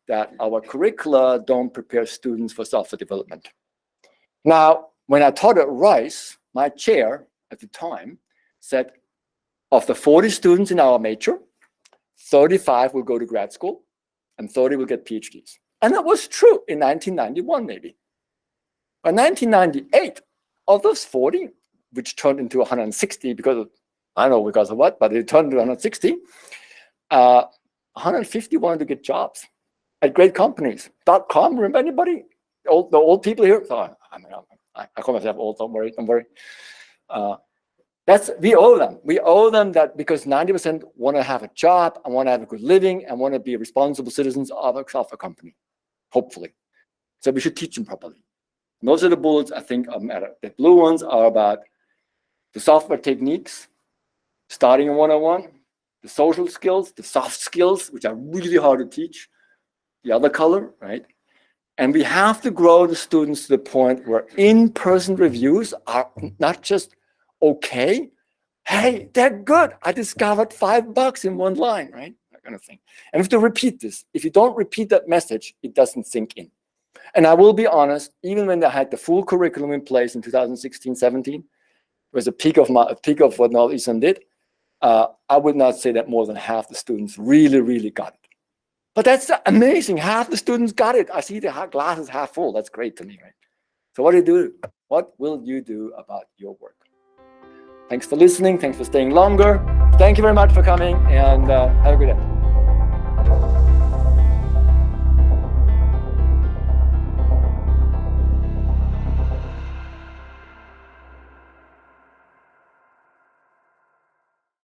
that our curricula don't prepare students for software development. Now, when I taught at Rice, my chair at the time said, of the 40 students in our major, 35 will go to grad school and 30 will get PhDs. And that was true in 1991, maybe. By 1998, of those 40, which turned into 160 because of, I don't know because of what, but it turned into 160, 150 wanted to get jobs at great companies. .com, remember anybody? The old people here? Oh, I call myself old, don't worry. We owe them. We owe them that because 90% want to have a job and want to have a good living and want to be responsible citizens of a software company, hopefully. So we should teach them properly. And those are the bullets I think matter. The blue ones are about the software techniques, starting in 101, the social skills, the soft skills, which are really hard to teach, the other color, right? And we have to grow the students to the point where in-person reviews are not just okay. Hey, they're good. I discovered $5 in one line, right? That kind of thing. And we have to repeat this. If you don't repeat that message, it doesn't sink in. And I will be honest, even when I had the full curriculum in place in 2016, 17, it was a peak of what Northeastern did. I would not say that more than half the students really got it. But that's amazing. Half the students got it. I see the glass is half full. That's great to me, right? So what do you do? What will you do about your work? Thanks for listening. Thanks for staying longer. Thank you very much for coming, and have a good day.